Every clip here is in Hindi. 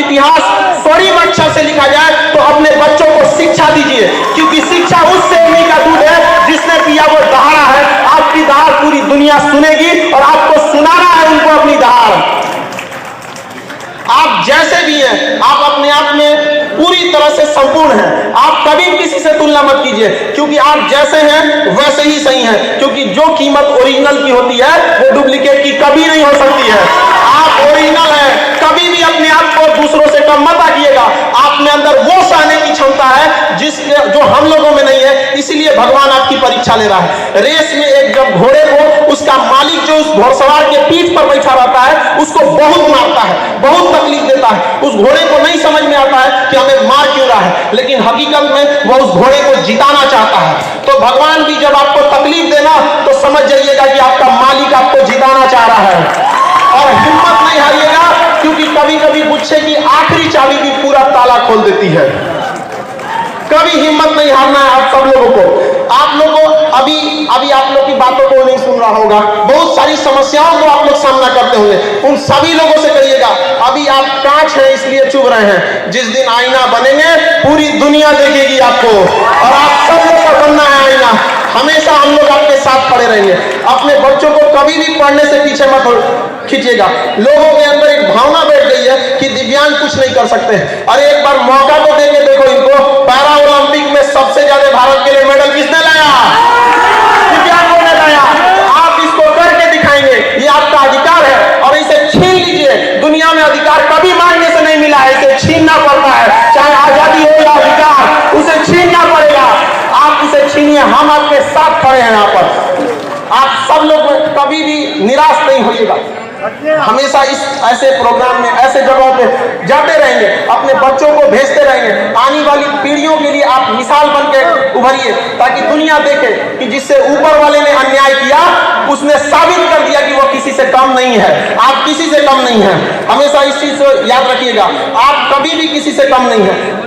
इतिहास स्वर्ण अक्षर से लिखा जाए तो अपने बच्चों को शिक्षा दीजिए, क्योंकि शिक्षा उस शेरनी का दूध है जिसने पिया वो दहाड़ा है। आपकी दहाड़ पूरी दुनिया सुनेगी और आपको सुनाना है उनको अपनी दहाड़। आप जैसे भी हैं, आप अपने आप में पूरी तरह से संपूर्ण हैं। आप कभी किसी से तुलना मत कीजिए, क्योंकि आप जैसे हैं वैसे ही सही हैं, क्योंकि जो कीमत ओरिजिनल की होती है वो डुप्लीकेट की कभी नहीं हो सकती है। आप ओरिजिनल हैं, कभी भी अपने आप को दूसरों से कम मत आंकिएगा। आप में अंदर वो सहने की क्षमता है जो हम लोगों में नहीं है, इसीलिए भगवान आपकी परीक्षा ले रहा है। रेस में एक जब घोड़े को उसका मालिक जो उस घोड़सवार के पीठ पर बैठा रहता है उसको बहुत मारता है, बहुत तकलीफ देता है। उस घोड़े को नहीं समझ में आता है कि हमें मार क्यों रहा है, लेकिन हकीकत में वो उस घोड़े को जिताना चाहता है। तो भगवान भी जब आपको तकलीफ देना तो समझ जाइएगा कि आपका मालिक आपको जिताना चाह रहा है। और हिम्मत नहीं हारिएगा, क्योंकि कभी कभी गुच्छे की आखिरी चाबी भी पूरा ताला खोल देती है। कभी हिम्मत नहीं हारना है आप सब लोगों को। आप लोगों अभी आप लोग की बातों को नहीं सुन रहा होगा, बहुत सारी समस्याओं को आप लोग सामना करते होंगे, उन सभी लोगों से कहिएगा अभी आप कांच हैं इसलिए चुभ रहे हैं, जिस दिन आईना बनेंगे पूरी दुनिया देखेगी आपको, और आप सब लोग का बनना है आईना। हमेशा हम लोग आपके साथ खड़े रहेंगे। अपने बच्चों को कभी भी पढ़ने से पीछे मत खींचिएगा। लोगों के अंदर एक भावना बैठ गई है कि दिव्यांग कुछ नहीं कर सकते हैं। अरे एक बार मौका तो देके देखो इनको। पैरा ओलंपिक में सबसे ज्यादा भारत के लिए मेडल किसने लाया? दिव्यांगों ने लाया। आप इसको करके दिखाएंगे, ये आपका अधिकार है, और इसे छीन लीजिए। दुनिया में अधिकार कभी मांगने से नहीं मिला है, इसे छीनना पड़ता है। चाहे आजादी हो या अधिकार, उसे छीनना पड़ेगा। आप इसे छीनिए, हम आपके साथ खड़े हैं यहाँ पर। आप सब लोग कभी भी निराश नहीं होइएगा। हमेशा इस ऐसे प्रोग्राम में ऐसे जगहों पे जाते रहेंगे, अपने बच्चों को भेजते रहेंगे। आने वाली पीढ़ियों के लिए आप मिसाल बनकर उभरिए, ताकि दुनिया देखे कि जिससे ऊपर वाले ने अन्याय किया उसने साबित कर दिया कि वो किसी से कम नहीं है। आप किसी से कम नहीं हैं, हमेशा इस चीज को याद रखिएगा। आप कभी भी किसी से कम नहीं हैं।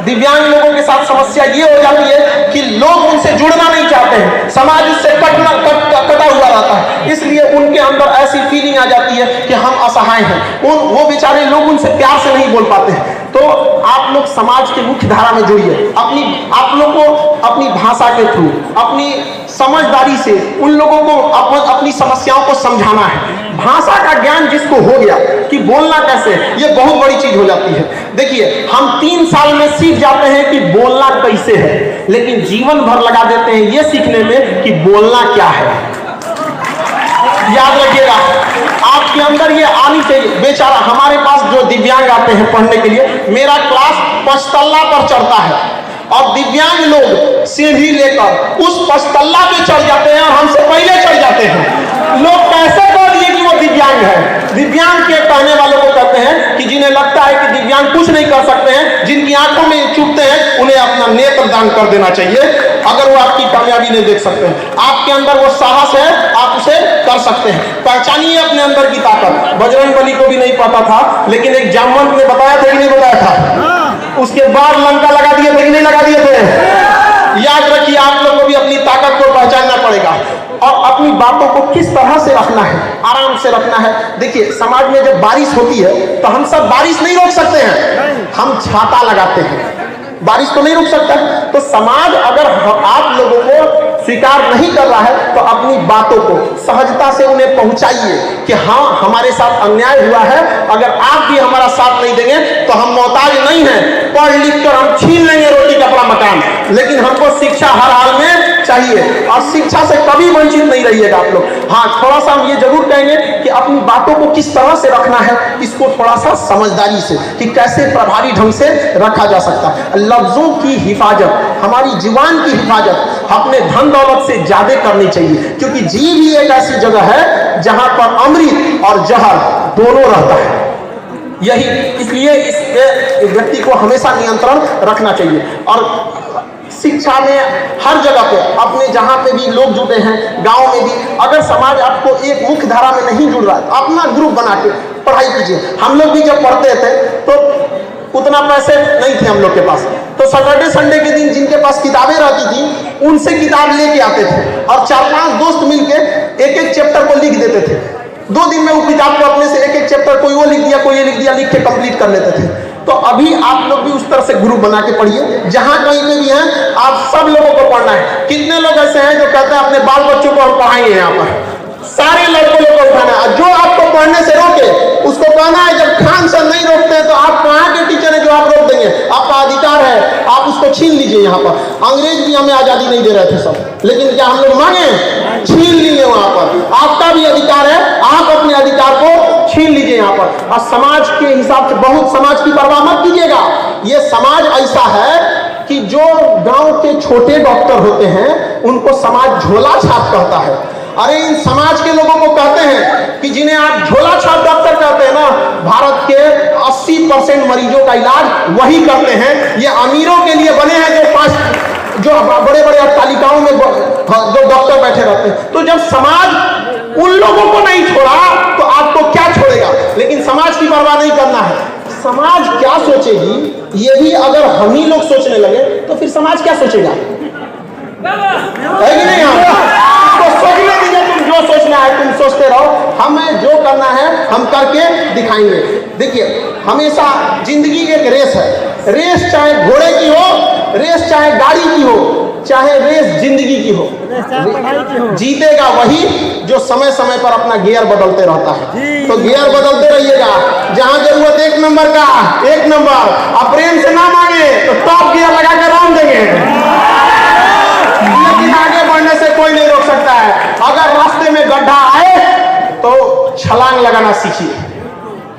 दिव्यांग लोगों के साथ समस्या ये हो जाती है कि लोग उनसे जुड़ना नहीं चाहते हैं, समाज उससे कटा हुआ रहता है, इसलिए उनके अंदर ऐसी फीलिंग आ जाती है कि हम असहाय हैं। वो बेचारे लोग उनसे प्यार से नहीं बोल पाते हैं। तो आप लोग समाज के मुख्य धारा में जुड़िए। आप लोग को अपनी भाषा के थ्रू, अपनी समझदारी से उन लोगों को अपनी समस्याओं को समझाना है। भाषा का ज्ञान जिसको हो गया कि बोलना कैसे, ये बहुत बड़ी चीज हो जाती है। देखिए, हम 3 साल में सीख जाते हैं कि बोलना कैसे है, लेकिन जीवन भर लगा देते हैं ये सीखने में कि बोलना क्या है। याद रखिएगा, आपके अंदर ये आनी चाहिए। बेचारा हमारे पास जो दिव्यांग आते हैं पढ़ने के लिए, मेरा क्लास 5 तल्ला पर चढ़ता है, और दिव्यांग लोग सीढ़ी लेकर उस 5 तल्ला पे चढ़ जाते हैं और हमसे पहले चढ़ जाते हैं। लोग कैसे कह दिए कि वो दिव्यांग है? दिव्यांग के कहने वालों को कहते हैं कि जिन्हें लगता है कि दिव्यांग कुछ नहीं कर सकते हैं, जिनकी आंखों में चुभते हैं, उन्हें अपना नेत्र दान कर देना चाहिए अगर वो आपकी कामयाबी नहीं देख सकते हैं। आपके अंदर वो साहस है, आप उसे कर सकते हैं। पहचानिए अपने अंदर की ताकत। बजरंगबली को भी नहीं पता था, लेकिन एक जामवंत ने बताया था कि नहीं बताया था, उसके बाद लंका लगा दिए थे कि नहीं लगा दिए थे। याद रखिए, आप लोगों को भी अपनी ताकत को पहचानना पड़ेगा, और अपनी बातों को किस तरह से रखना है, आराम से रखना है। देखिए, समाज में जब बारिश होती है तो हम सब बारिश नहीं रोक सकते हैं, हम छाता लगाते हैं, बारिश तो नहीं रुक सकता। तो समाज अगर आप लोगों को स्वीकार नहीं कर रहा है तो अपनी बातों को सहजता से उन्हें पहुंचाइए कि हाँ, हमारे साथ अन्याय हुआ है, अगर आप भी हमारा साथ नहीं देंगे तो हम मोहताज नहीं हैं, पढ़ लिख कर हम छीन लेंगे रोटी कपड़ा मकान, लेकिन हमको शिक्षा हर हाल में चाहिए, और शिक्षा से कभी वंचित नहीं रहिएगा आप लोग। हाँ, थोड़ा सा हम ये जरूर कहेंगे कि अपनी बातों को किस तरह से रखना है, इसको थोड़ा सा समझदारी से, कि कैसे प्रभावी ढंग से रखा जा सकता है। लफ्जों की हिफाजत, हमारी जुबान की हिफाजत अपने धन दौलत से ज्यादा करनी चाहिए, क्योंकि जीव ही एक ऐसी जगह है जहां पर अमृत और जहर दोनों रहता है। यही इसलिए इस व्यक्ति को हमेशा नियंत्रण रखना चाहिए। और शिक्षा में हर जगह पे, अपने जहां पे भी लोग जुटे हैं, गांव में भी, अगर समाज आपको एक मुख्य धारा में नहीं जुड़ रहा है, अपना ग्रुप बना के पढ़ाई कीजिए। हम लोग भी जब पढ़ते थे तो उतना पैसे नहीं थे हम लोग के पास, तो सैटरडे संडे के दिन जिनके पास किताबें रहती थी उनसे किताब लेके आते थे, और 4-5 दोस्त मिलके एक-एक चैप्टर को लिख देते थे। 2 दिन में वो किताब को अपने से एक एक चैप्टर कोई वो लिख दिया, कोई ये लिख दिया, लिख के कंप्लीट कर लेते थे। तो अभी आप लोग भी उस तरह से ग्रुप बना के पढ़िए, जहां कहीं पे भी हैं आप सब लोगों को पढ़ना है। कितने लोग ऐसे हैं जो कहते हैं अपने बाल बच्चों को हम पढ़ाएंगे, यहाँ पर सारे लड़कों को उठाना है। जो आपको पढ़ने से रोके उसको कहना है, जब खान सर नहीं रोकते हैं तो आप कहाँ के टीचर हैं जो आप रोक देंगे? आपका अधिकार है, आप उसको छीन लीजिए। यहाँ पर अंग्रेज भी हमें आजादी नहीं दे रहे थे सब, लेकिन क्या हम लोग मांगे? छीन लिए। वहां पर आपका भी अधिकार है, आप अपने अधिकार को छीन लीजिए यहाँ पर। और समाज के हिसाब से बहुत समाज की परवाह मत कीजिएगा। ये समाज ऐसा है कि जो गांव के छोटे डॉक्टर होते हैं उनको समाज झोला छाप कहता है। अरे इन समाज के लोगों को कहते हैं कि जिन्हें आप झोला छाप डॉक्टर कहते हैं ना, भारत के 80% मरीजों का इलाज वही करते हैं। ये अमीरों के लिए बने हैं जो बड़े बड़े अट्टालिकाओं में जो डॉक्टर बैठे रहते हैं। तो जब समाज उन लोगों को नहीं छोड़ा तो आपको क्या छोड़ेगा? लेकिन समाज की परवाह नहीं करना है। समाज क्या सोचेगी ये भी अगर हम ही लोग सोचने लगे तो फिर समाज क्या सोचेगा? है कि नहीं? तो सोचने दीजिए, तुम जो सोचना है तुम सोचते रहो, हमें जो करना है हम करके दिखाएंगे। देखिए, हमेशा जिंदगी एक रेस है। रेस चाहे घोड़े की हो, रेस चाहे गाड़ी की हो, चाहे रेस जिंदगी की हो, जीतेगा वही जो समय समय पर अपना गियर बदलते रहता है। तो गियर बदलते रहिएगा, जहां जरूरत 1 नंबर का 1 नंबर, अब प्रेम से ना मांगे तो टॉप गियर लगा कर राउंड देंगे। लेकिन आगे बढ़ने से कोई नहीं रोक सकता है। अगर रास्ते में गड्ढा आए तो छलांग लगाना सीखिए,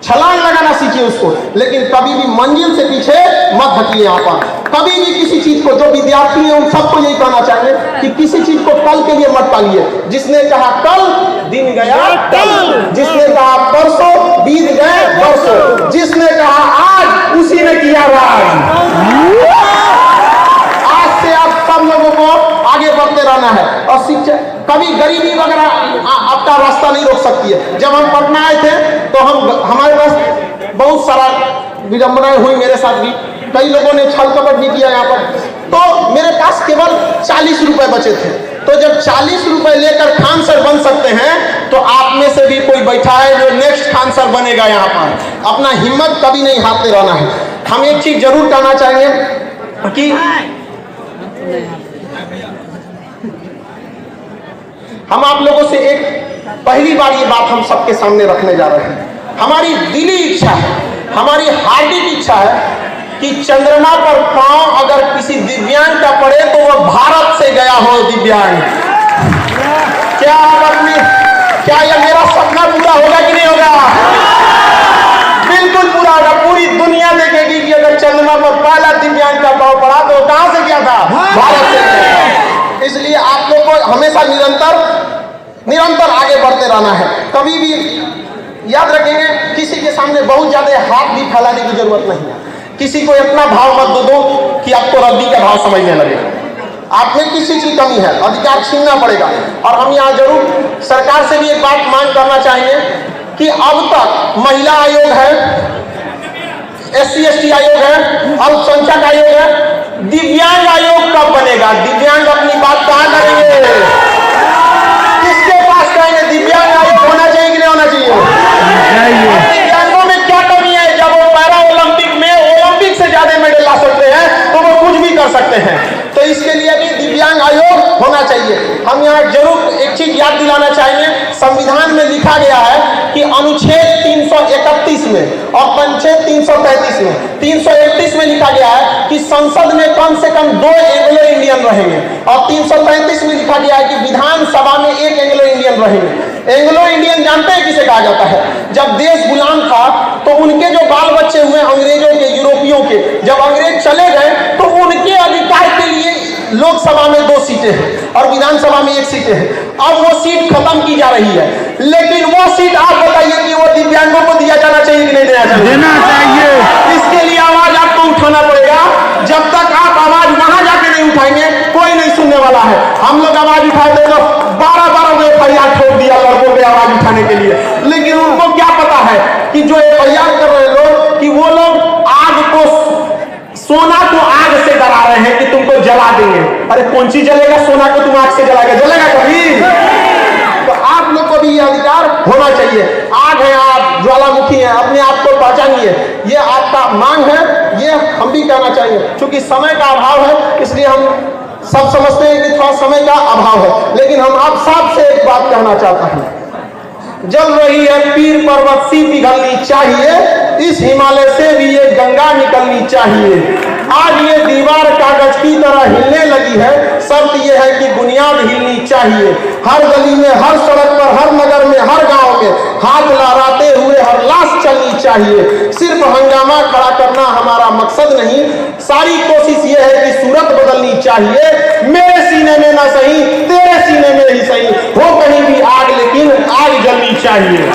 छलांग लगाना सीखिए उसको, लेकिन कभी भी मंजिल से पीछे मत हटिए। यहाँ पर कभी भी किसी चीज को, जो विद्यार्थी है उन सबको यही कहना चाहिए कि किसी चीज को कल के लिए मत टालिए। जिसने कहा कल, दिन गया कल। जिसने कहा परसों, बीत गए परसों। जिसने कहा आज, उसी ने किया राज। आज से आप सब लोगों को आगे बढ़ते रहना है। और शिक्षा, कभी गरीबी वगैरह आपका रास्ता नहीं रोक सकती है। जब हम पटना आए थे तो हमारे पास बहुत सारा विडंबनाएं हुई, मेरे साथ भी कई लोगों ने छल कपट भी किया यहाँ पर। तो मेरे पास केवल 40 रुपए बचे थे। तो जब 40 रुपए लेकर खान सर बन सकते हैं तो आप में से भी कोई बैठा है जो नेक्स्ट खान सर बनेगा। यहाँ पर अपना हिम्मत कभी नहीं हारते रहना है। हम एक चीज जरूर कहना चाहेंगे कि हम आप लोगों से एक पहली बार ये बात हम सबके सामने रखने जा रहे हैं। हमारी दिली इच्छा है, हमारी हार्दिक इच्छा है कि चंद्रमा पर पांव अगर किसी दिव्यांग का पड़े तो वह भारत से गया हो दिव्यांग। क्या यह मेरा सपना पूरा होगा कि नहीं होगा? बिल्कुल पूरा होगा। पूरी दुनिया देखेगी कि अगर चंद्रमा पर पहला दिव्यांग का पांव पड़ा तो कहां से गया था? भारत से गया। इसलिए आप लोग को हमेशा निरंतर आगे बढ़ते रहना है। कभी भी याद रखेंगे, किसी के सामने बहुत ज्यादा हाथ भी फैलाने की जरूरत नहीं है। किसी को इतना भाव मत दो कि आपको रद्दी का भाव समझने लगे। आप में किसी चीज कमी है, अधिकार छीनना पड़ेगा। और हम यहाँ जरूर सरकार से भी एक बात मांग करना चाहेंगे कि अब तक महिला आयोग है, SC/ST आयोग है, अल्पसंख्यक आयोग है, दिव्यांग आयोग कब बनेगा? दिव्यांग अपनी बात कहां करेंगे? किसके पास कहेंगे? दिव्यांग आयोग होना चाहिए कि नहीं होना चाहिए? दिव्यांगों में क्या कमी है? जब वो पैरा ओलंपिक में ओलंपिक से ज्यादा मेडल ला सकते हैं तो वो कुछ भी कर सकते हैं। तो इसके लिए भी दिव्यांग आयोग होना चाहिए। हम यहाँ जरूर एक चीज याद दिलाना चाहेंगे, संविधान में लिखा गया है कि अनुच्छेद 331 में और अनुच्छेद 333 में, 331 में लिखा गया है कि संसद में कम से कम 2 एंग्लो इंडियन रहेंगे, और 333 में लिखा गया है कि विधानसभा में 1 एंग्लो इंडियन रहेंगे। एंग्लो इंडियन जानते हैं किसे कहा जाता है? जब देश गुलाम था तो उनके जो बाल बच्चे हुए अंग्रेजों के, यूरोपियों के, जब अंग्रेज चले गए तो उनके अधिकार के लिए लोकसभा में 2 सीटें हैं और विधानसभा में 1 सीटें हैं। अब वो सीट खत्म की जा रही है, लेकिन वो सीट आप बताइए कि वो दिव्यांगों को दिया जाना चाहिए कि नहीं देना चाहिए? देना चाहिए। इसके लिए आवाज आपको उठाना पड़ेगा। जब तक आप आवाज वहां जाके नहीं उठाएंगे कोई नहीं सुनने वाला है। हम लोग आवाज उठाए थे तो 12 में FIR ठोक दिया लड़कों पे आवाज उठाने के लिए, लेकिन उनको क्या पता है कि जो FIR कर रहे लोग कि वो लोग आग को, सोना को आग से डरा रहे हैं कि तुमको जला देंगे। अरे कौन सी जलेगा? सोना को तुम आग से जलाएगा? जलेगा कभी? तो आप लोग को भी भी ये अधिकार होना चाहिए। आग है, आप ज्वालामुखी है, अपने आप को पहचानिए, ये आपका मांग है, ये हम भी कहना चाहिए। क्योंकि समय का अभाव है, इसलिए हम सब समझते हैं कि थोड़ा समय का अभाव है, लेकिन हम आप सबसे एक बात कहना चाहता हूं, जल रही है पीर पर्वत सी पिघलनी चाहिए, इस हिमालय से भी ये गंगा निकलनी चाहिए। आज ये दीवार कागज की तरह हिलने लगी है, शर्त ये है कि बुनियाद हिलनी चाहिए। हर गली में, हर सड़क पर, हर नगर में, हर गांव में हाथ लहराते हुए हर लाश चलनी चाहिए। सिर्फ हंगामा खड़ा करना हमारा मकसद नहीं, सारी कोशिश ये है कि सूरत बदलनी चाहिए। मेरे सीने में ना सही, तेरे सीने में ही सही, हो कहीं भी आग, लेकिन आग जलनी चाहिए।